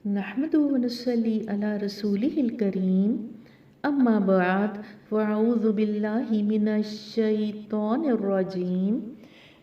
نحمده ونصلي على رسوله الكريم أما بعد فأعوذ بالله من الشيطان الرجيم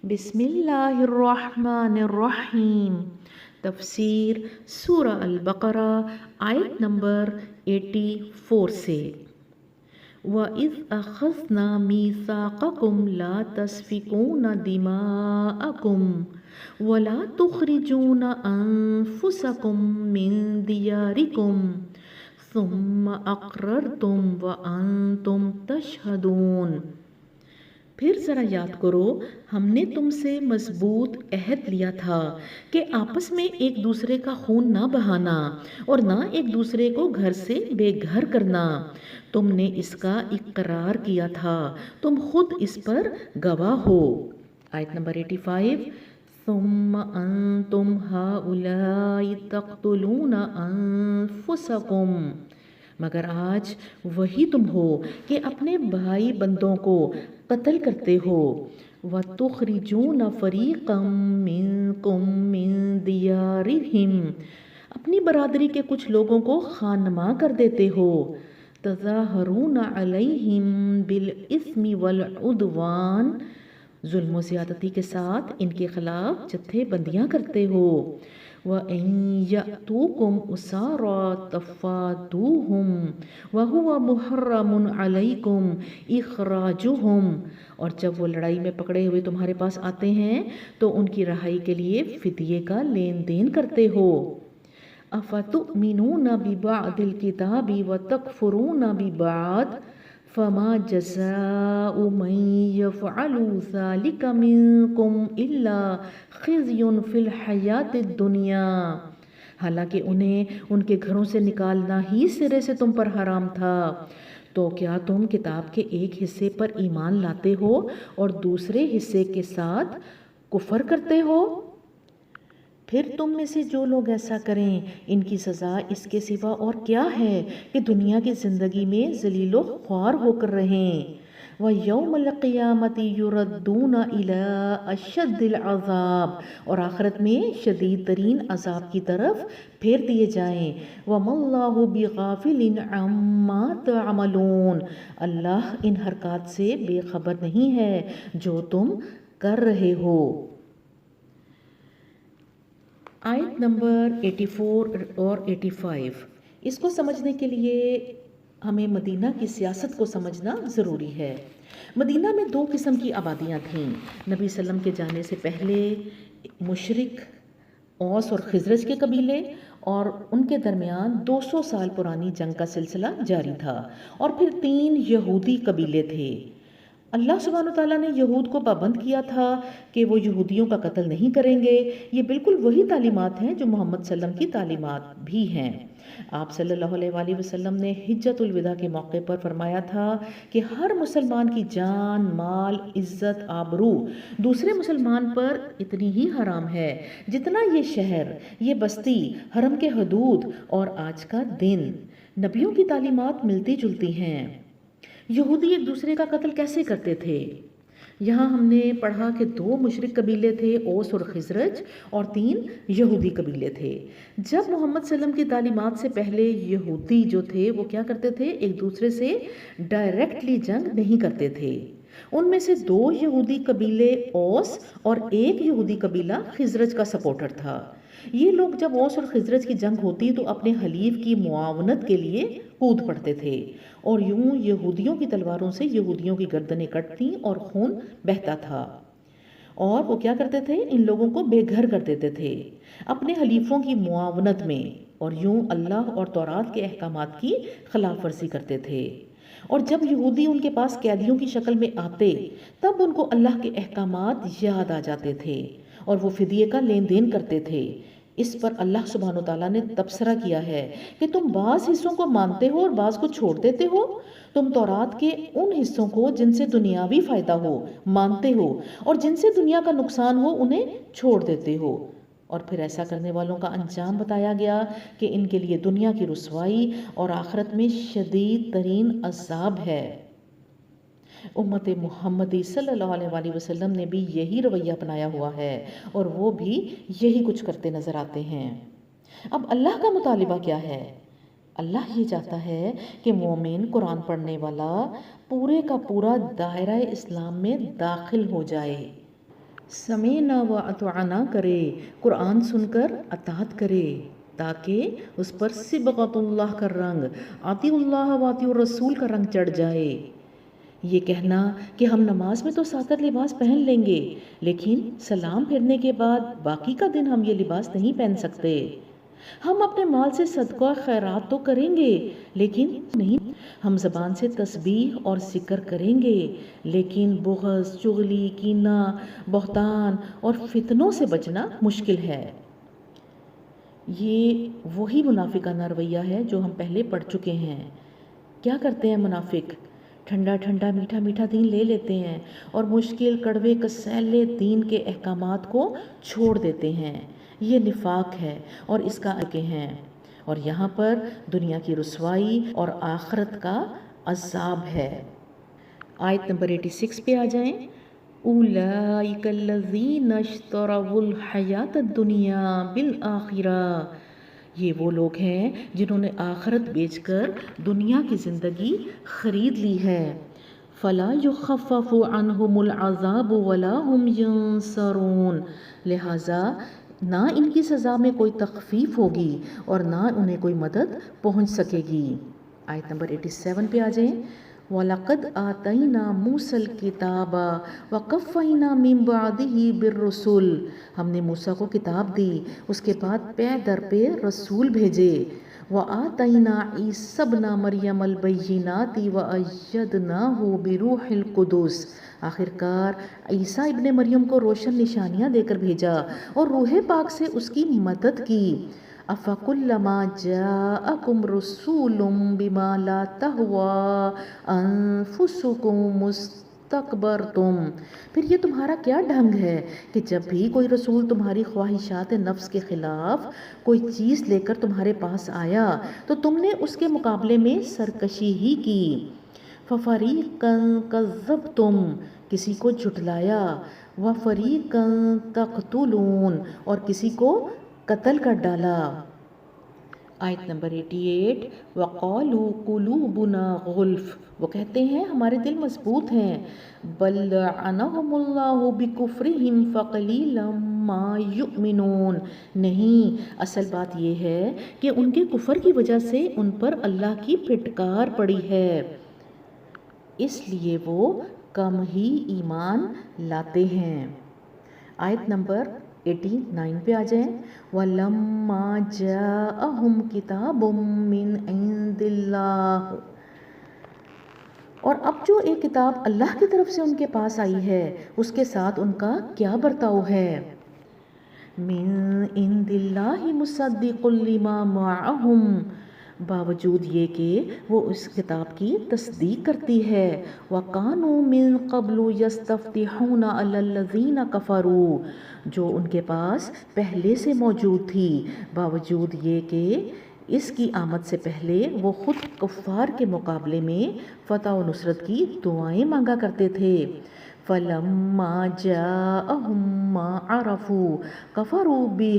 بسم الله الرحمن الرحيم تفسیر سورہ البقرہ آیت نمبر 84 سے وَإِذْ أَخَذْنَا مِيثَاقَكُمْ لَا تَسْفِكُونَ دِمَاءَكُمْ وَلَا تُخْرِجُونَ أَنفُسَكُمْ مِنْ دِيَارِكُمْ ثُمَّ أَقْرَرْتُمْ وَأَنْتُمْ تَشْهَدُونَ۔ پھر ذرا یاد کرو، ہم نے تم سے مضبوط عہد لیا تھا کہ آپس میں ایک دوسرے کا خون نہ بہانا اور نہ ایک دوسرے کو گھر سے بے گھر کرنا۔ تم نے اس کا اقرار کیا تھا، تم خود اس پر گواہ ہو۔ آیت نمبر 85 ثم انتم هؤلاء تقتلون انفسکم، مگر آج وہی تم ہو کہ اپنے بھائی بندوں کو قتل کرتے ہو۔ وَتُخْرِجُونَ فَرِيقًا مِّنكُم مِّن دِيَارِهِمْ، اپنی برادری کے کچھ لوگوں کو خانماں کر دیتے ہو۔ تَظَاهَرُونَ عَلَيْهِمْ بِالْإِثْمِ وَالْعُدْوَانِ، ظلم و زیادتی کے ساتھ ان کے خلاف جتھے بندیاں کرتے ہو۔ وَإِن يَأْتُوكُمْ أُسَارَىٰ تَفَادُوهُمْ وَهُوَ مُحَرَّمٌ عَلَيْكُمْ إِخْرَاجُهُمْ، اور جب وہ لڑائی میں پکڑے ہوئے تمہارے پاس آتے ہیں تو ان کی رہائی کے لیے فدیے کا لین دین کرتے ہو۔ أَفَتُؤْمِنُونَ بِبَعْضِ الْكِتَابِ وَتَكْفُرُونَ بِبَعْضٍ فَمَا جَزَاءُ مَن يَفْعَلُ ذَلِكَ مِنكُمْ إِلَّا خِزْيٌ فِي الْحَيَاةِ الدُّنْيَا، حالانکہ انہیں ان کے گھروں سے نکالنا ہی سرے سے تم پر حرام تھا۔ تو کیا تم کتاب کے ایک حصے پر ایمان لاتے ہو اور دوسرے حصے کے ساتھ کفر کرتے ہو؟ پھر تم میں سے جو لوگ ایسا کریں ان کی سزا اس کے سوا اور کیا ہے کہ دنیا کی زندگی میں ذلیل و خوار ہو کر رہیں۔ وَيَوْمَ الْقِيَامَةِ يُرَدُّونَ إِلَىٰ أَشَدِّ الْعَذَابِ، اور آخرت میں شدید ترین عذاب کی طرف پھیر دیے جائیں۔ وَمَا اللَّهُ بِغَافِلٍ عَمَّا تَعْمَلُونَ، اللہ ان حرکات سے بے خبر نہیں ہے جو تم کر رہے ہو۔ آیت نمبر 84 اور 85، اس کو سمجھنے کے لیے ہمیں مدینہ کی سیاست کو سمجھنا ضروری ہے۔ مدینہ میں دو قسم کی آبادیاں تھیں۔ نبی صلی اللہ علیہ وسلم کے جانے سے پہلے مشرک اوس اور خزرج کے قبیلے، اور ان کے درمیان 200 سال پرانی جنگ کا سلسلہ جاری تھا، اور پھر 3 یہودی قبیلے تھے۔ اللہ سبحانہ وتعالیٰ نے یہود کو پابند کیا تھا کہ وہ یہودیوں کا قتل نہیں کریں گے۔ یہ بالکل وہی تعلیمات ہیں جو محمد صلی اللہ علیہ وسلم کی تعلیمات بھی ہیں۔ آپ صلی اللہ علیہ وآلہ وسلم نے حجۃ الوداع کے موقع پر فرمایا تھا کہ ہر مسلمان کی جان، مال، عزت، آبرو دوسرے مسلمان پر اتنی ہی حرام ہے جتنا یہ شہر، یہ بستی، حرم کے حدود اور آج کا دن۔ نبیوں کی تعلیمات ملتی جلتی ہیں۔ یہودی ایک دوسرے کا قتل کیسے کرتے تھے؟ یہاں ہم نے پڑھا کہ 2 مشرک قبیلے تھے، اوس اور خزرج، اور 3 یہودی قبیلے تھے۔ جب محمد صلی اللہ علیہ وسلم کی تعلیمات سے پہلے یہودی جو تھے وہ کیا کرتے تھے؟ ایک دوسرے سے ڈائریکٹلی جنگ نہیں کرتے تھے۔ ان میں سے 2 یہودی قبیلے اوس اور 1 یہودی قبیلہ خزرج کا سپورٹر تھا۔ یہ لوگ جب اوس اور خزرج کی جنگ ہوتی تو اپنے حلیف کی معاونت کے لیے کود پڑتے تھے، اور یوں یہودیوں کی تلواروں سے یہودیوں کی گردنیں کٹتی اور خون بہتا تھا۔ اور وہ کیا کرتے تھے؟ ان لوگوں کو بے گھر کر دیتے تھے اپنے حلیفوں کی معاونت میں، اور یوں اللہ اور تورات کے احکامات کی خلاف ورزی کرتے تھے۔ اور جب یہودی ان کے پاس قیدیوں کی شکل میں آتے تب ان کو اللہ کے احکامات یاد آ جاتے تھے اور وہ فدیے کا لین دین کرتے تھے۔ اس پر اللہ سبحانہ وتعالیٰ نے تبصرہ کیا ہے کہ تم بعض حصوں کو مانتے ہو اور بعض کو چھوڑ دیتے ہو۔ تم تورات کے ان حصوں کو جن سے دنیاوی فائدہ ہو مانتے ہو، اور جن سے دنیا کا نقصان ہو انہیں چھوڑ دیتے ہو۔ اور پھر ایسا کرنے والوں کا انجام بتایا گیا کہ ان کے لیے دنیا کی رسوائی اور آخرت میں شدید ترین عذاب ہے۔ امت محمدی صلی اللہ علیہ وآلہ وسلم نے بھی یہی رویہ اپنایا ہوا ہے، اور وہ بھی یہی کچھ کرتے نظر آتے ہیں۔ اب اللہ کا مطالبہ کیا ہے؟ اللہ یہ چاہتا ہے کہ مومن قرآن پڑھنے والا پورے کا پورا دائرہ اسلام میں داخل ہو جائے، سمینا و اطعنا کرے، قرآن سن کر اطاعت کرے، تاکہ اس پر صبغۃ اللہ کا رنگ، آتی اللہ و آتی الرسول کا رنگ چڑھ جائے۔ یہ کہنا کہ ہم نماز میں تو ساتر لباس پہن لیں گے، لیکن سلام پھیرنے کے بعد باقی کا دن ہم یہ لباس نہیں پہن سکتے۔ ہم اپنے مال سے صدقہ خیرات تو کریں گے، لیکن نہیں، ہم زبان سے تسبیح اور ذکر کریں گے، لیکن بغض، چغلی، کینہ، بہتان اور فتنوں سے بچنا مشکل ہے۔ یہ وہی منافقانہ رویہ ہے جو ہم پہلے پڑھ چکے ہیں۔ کیا کرتے ہیں منافق؟ ٹھنڈا ٹھنڈا میٹھا میٹھا دین لے لیتے ہیں اور مشکل کڑوے کسیلے دین کے احکامات کو چھوڑ دیتے ہیں۔ یہ نفاق ہے اور اس کا آگے ہیں، اور یہاں پر دنیا کی رسوائی اور آخرت کا عذاب ہے۔ آیت نمبر 86 پہ آ جائیں۔ اولئک الذین اشتروا الحیات الدنیا بالآخرہ، یہ وہ لوگ ہیں جنہوں نے آخرت بیچ کر دنیا کی زندگی خرید لی ہے۔ فلا یخفف عنہم العذاب ولا هم ینصرون، لہٰذا نہ ان کی سزا میں کوئی تخفیف ہوگی اور نہ انہیں کوئی مدد پہنچ سکے گی۔ آیت نمبر 87 پہ آ جائیں۔ وَلَقَدْ آتَيْنَا مُوسَى الْكِتَابَ وَقَفَّيْنَا مِن بَعْدِهِ بِالرُّسُلِ، ہم نے موسیٰ کو کتاب دی، اس کے بعد پے در پہ رسول بھیجے۔ وَآتَيْنَا عِیسیٰ ابْنَ مَرْیَمَ الْبَیِّنَاتِ وَأَیَّدْنَاهُ بِرُوحِ الْقُدُسِ، آخر کار عیسیٰ ابن مریم کو روشن نشانیاں دے کر بھیجا اور روح پاک سے اس کی مدد کی۔ افکلما جاءکم رسول بما لا تہوی انفسکم استکبرتم، پھر یہ تمہارا کیا ڈھنگ ہے کہ جب بھی کوئی رسول تمہاری خواہشات نفس کے خلاف کوئی چیز لے کر تمہارے پاس آیا تو تم نے اس کے مقابلے میں سرکشی ہی کی۔ فَفَرِيقًا كَذَّبْتُمْ، کسی کو جھٹلایا، وَفَرِيقًا تَقْتُلُونَ، اور کسی کو قتل کر ڈالا۔ آیت نمبر 88۔ وَقَالُوا قُلُوبُنَا غُلْفٌ، وہ کہتے ہیں ہمارے دل مضبوط ہیں۔ بَل لَّعَنَهُمُ اللَّهُ بِكُفْرِهِمْ فَقَلِيلًا مَّا يُؤْمِنُونَ، نہیں، اصل بات یہ ہے کہ ان کے کفر کی وجہ سے ان پر اللہ کی پھٹکار پڑی ہے، اس لیے وہ کم ہی ایمان لاتے ہیں۔ آیت نمبر 89 پہ آ جائیں۔ وَلَمَّا جَاءَهُمْ كِتَابٌ مِّنْ عِندِ اللَّهِ، اور اب جو ایک کتاب اللہ کی طرف سے ان کے پاس آئی ہے اس کے ساتھ ان کا کیا برتاؤ ہے؟ مِّن عِندِ اللَّهِ مُصَدِّقٌ لِّمَا مَعَهُمْ، باوجود یہ کہ وہ اس کتاب کی تصدیق کرتی ہے۔ وَكَانُوا مِن قَبْلُ يَسْتَفْتِحُونَ عَلَى الَّذِينَ كَفَرُوا، جو ان کے پاس پہلے سے موجود تھی، باوجود یہ کہ اس کی آمد سے پہلے وہ خود کفار کے مقابلے میں فتح و نصرت کی دعائیں مانگا کرتے تھے۔ فَلَمَّا جَاءَهُم مَّا عَرَفُوا كَفَرُوا بِهِ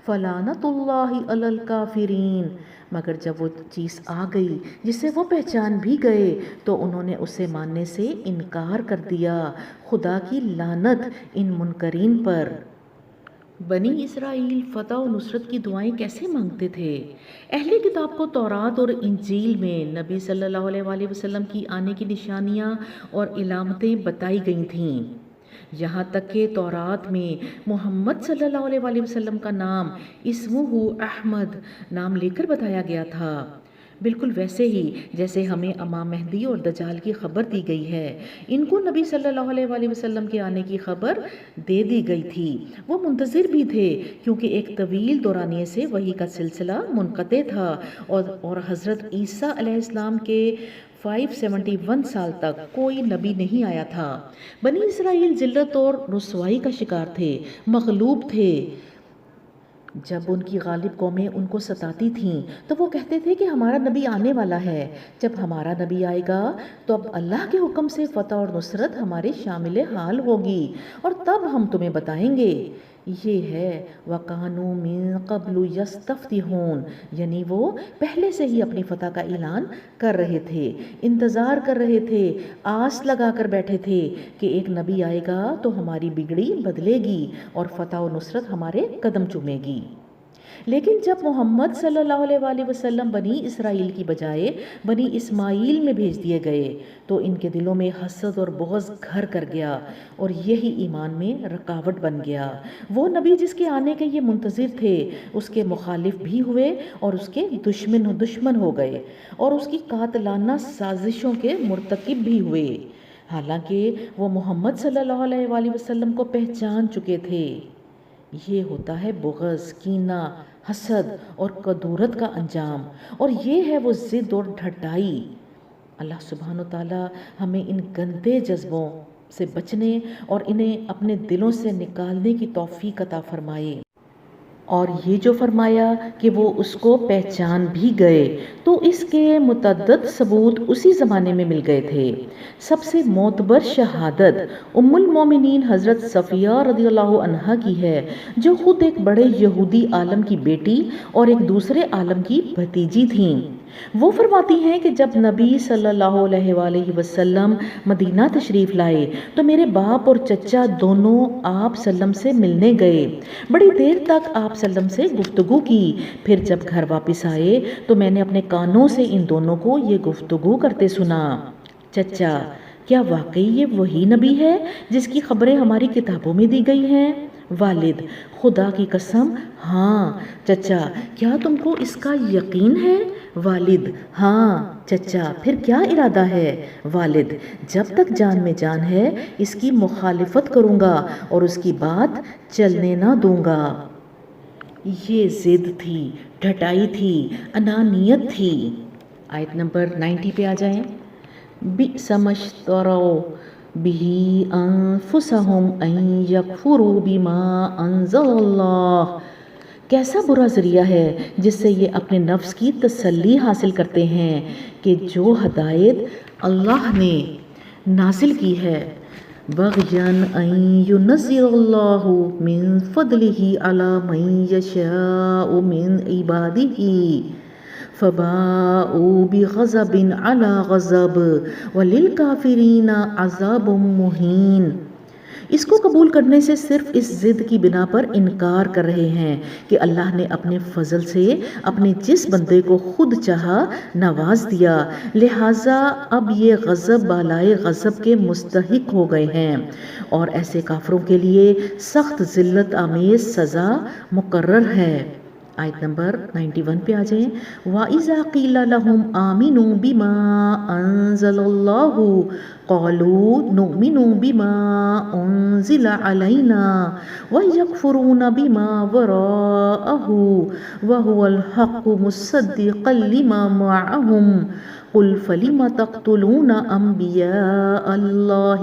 فَلَعْنَةُ اللَّهِ عَلَى الْكَافِرِينَ، مگر جب وہ چیز آ گئی جسے وہ پہچان بھی گئے تو انہوں نے اسے ماننے سے انکار کر دیا، خدا کی لعنت ان منکرین پر۔ بنی اسرائیل فتح و نصرت کی دعائیں کیسے مانگتے تھے؟ اہل کتاب کو تورات اور انجیل میں نبی صلی اللہ علیہ وآلہ وسلم کی آنے کی نشانیاں اور علامتیں بتائی گئی تھیں، یہاں تک کہ تورات میں محمد صلی اللہ علیہ وآلہ وسلم کا نام اسمہ احمد نام لے کر بتایا گیا تھا، بالکل ویسے ہی جیسے ہمیں امام مہدی اور دجال کی خبر دی گئی ہے، ان کو نبی صلی اللہ علیہ وآلہ وسلم کے آنے کی خبر دے دی گئی تھی۔ وہ منتظر بھی تھے کیونکہ ایک طویل دورانیے سے وحی کا سلسلہ منقطع تھا اور حضرت عیسیٰ علیہ السلام کے 571 سال تک کوئی نبی نہیں آیا تھا۔ بنی اسرائیل ذلت اور رسوائی کا شکار تھے، مغلوب تھے۔ جب ان کی غالب قومیں ان کو ستاتی تھیں تو وہ کہتے تھے کہ ہمارا نبی آنے والا ہے، جب ہمارا نبی آئے گا تو اب اللہ کے حکم سے فتح اور نصرت ہمارے شامل حال ہوگی اور تب ہم تمہیں بتائیں گے۔ یہ ہے وَقَانُوا مِن قَبْلُ يَسْتَفْتِحُونَ، یعنی وہ پہلے سے ہی اپنی فتح کا اعلان کر رہے تھے، انتظار کر رہے تھے، آس لگا کر بیٹھے تھے کہ ایک نبی آئے گا تو ہماری بگڑی بدلے گی اور فتح و نصرت ہمارے قدم چومے گی۔ لیکن جب محمد صلی اللہ علیہ وآلہ وسلم بنی اسرائیل کی بجائے بنی اسماعیل میں بھیج دیے گئے تو ان کے دلوں میں حسد اور بغض گھر کر گیا اور یہی ایمان میں رکاوٹ بن گیا۔ وہ نبی جس کے آنے کے یہ منتظر تھے اس کے مخالف بھی ہوئے اور اس کے دشمن ہو گئے اور اس کی قاتلانہ سازشوں کے مرتکب بھی ہوئے، حالانکہ وہ محمد صلی اللہ علیہ وآلہ وسلم کو پہچان چکے تھے۔ یہ ہوتا ہے بغض، کینہ، حسد اور کدورت کا انجام، اور یہ ہے وہ ضد اور ڈھٹائی۔ اللہ سبحانہ و تعالی ہمیں ان گندے جذبوں سے بچنے اور انہیں اپنے دلوں سے نکالنے کی توفیق عطا فرمائے۔ اور یہ جو فرمایا کہ وہ اس کو پہچان بھی گئے تو اس کے متعدد ثبوت اسی زمانے میں مل گئے تھے۔ سب سے معتبر شہادت ام المومنین حضرت صفیہ رضی اللہ عنہا کی ہے، جو خود ایک بڑے یہودی عالم کی بیٹی اور ایک دوسرے عالم کی بھتیجی تھیں۔ وہ فرماتی ہیں کہ جب نبی صلی اللہ علیہ وآلہ وسلم مدینہ تشریف لائے تو میرے باپ اور چچا دونوں آپ سلم سے ملنے گئے، بڑی دیر تک آپ سلم سے گفتگو کی، پھر جب گھر واپس آئے تو میں نے اپنے کانوں سے ان دونوں کو یہ گفتگو کرتے سنا۔ چچا: کیا واقعی یہ وہی نبی ہے جس کی خبریں ہماری کتابوں میں دی گئی ہیں؟ والد: خدا کی قسم ہاں۔ چچا: کیا تم کو اس کا یقین ہے؟ والد: ہاں۔ چچا: پھر کیا ارادہ ہے؟ والد: جب تک جان میں جان ہے اس کی مخالفت کروں گا اور اس کی بات چلنے نہ دوں گا۔ یہ ضد تھی، ڈھٹائی تھی، انانیت تھی۔ آیت نمبر 90 پہ آ جائیں۔ بئس ما اشتروا بہ انفسہم ان یکفروا بما انزل اللہ، کیسا برا ذریعہ ہے جس سے یہ اپنے نفس کی تسلی حاصل کرتے ہیں کہ جو ہدایت اللہ نے نازل کی ہے، بغیاً ان ینزل اللہ من فضلہ علی من یشاء من عبادہ فباءوا بغضب علی غضب وللکافرین عذاب مہین۔ اس کو قبول کرنے سے صرف اس ضد کی بنا پر انکار کر رہے ہیں کہ اللہ نے اپنے فضل سے اپنے جس بندے کو خود چاہا نواز دیا، لہٰذا اب یہ غضب بالائے غضب کے مستحق ہو گئے ہیں، اور ایسے کافروں کے لیے سخت ذلت آمیز سزا مقرر ہے۔ آیت نمبر 91 پہ آ جائیں۔ وَإِذَا قِيلَ لَهُمْ آمِنُوا بِمَا أَنزَلَ اللَّهُ قَالُوا نُؤْمِنُ بِمَا أُنزِلَ عَلَيْنَا وَيَكْفُرُونَ بِمَا وَرَاءَهُ وَهُوَ الْحَقُّ مُصَدِّقًا لِمَا مَعَهُمْ قُلْ فَلِمَ تَقْتُلُونَ أَنْبِيَاءَ اللَّهِ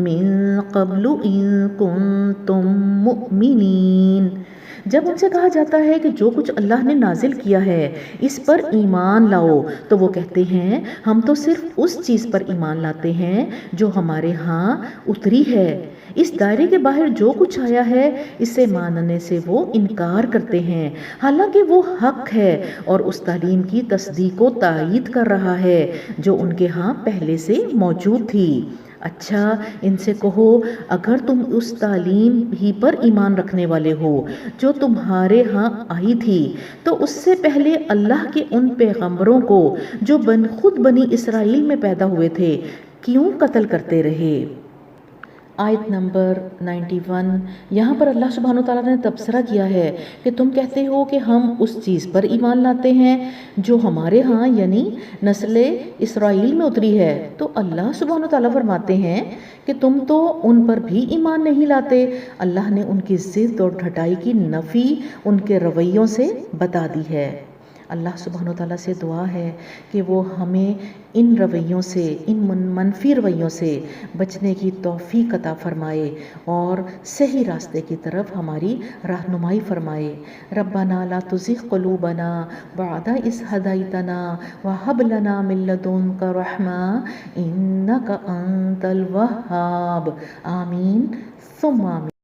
من قبل إن كنتم مؤمنین۔ جب ان سے کہا جاتا ہے کہ جو کچھ اللہ نے نازل کیا ہے اس پر ایمان لاؤ تو وہ کہتے ہیں ہم تو صرف اس چیز پر ایمان لاتے ہیں جو ہمارے ہاں اتری ہے، اس دائرے کے باہر جو کچھ آیا ہے اس سے ماننے سے وہ انکار کرتے ہیں، حالانکہ وہ حق ہے اور اس تعلیم کی تصدیق و تائید کر رہا ہے جو ان کے ہاں پہلے سے موجود تھی۔ اچھا ان سے کہو اگر تم اس تعلیم ہی پر ایمان رکھنے والے ہو جو تمہارے ہاں آئی تھی تو اس سے پہلے اللہ کے ان پیغمبروں کو جو خود بنی اسرائیل میں پیدا ہوئے تھے کیوں قتل کرتے رہے؟ آیت نمبر 91۔ یہاں پر اللہ سبحانہ وتعالیٰ نے تبصرہ کیا ہے کہ تم کہتے ہو کہ ہم اس چیز پر ایمان لاتے ہیں جو ہمارے ہاں یعنی نسل اسرائیل میں اتری ہے، تو اللہ سبحانہ وتعالیٰ فرماتے ہیں کہ تم تو ان پر بھی ایمان نہیں لاتے۔ اللہ نے ان کی ضد اور ڈھٹائی کی نفی ان کے رویوں سے بتا دی ہے۔ اللہ سبحانہ وتعالیٰ سے دعا ہے کہ وہ ہمیں ان رویوں سے، ان منفی رویوں سے بچنے کی توفیق عطا فرمائے اور صحیح راستے کی طرف ہماری رہنمائی فرمائے۔ ربنا لا تزغ قلوبنا بعد إذ هديتنا وهب لنا من لدنك رحمة إنك أنت الوهاب۔ آمین ثم آمین۔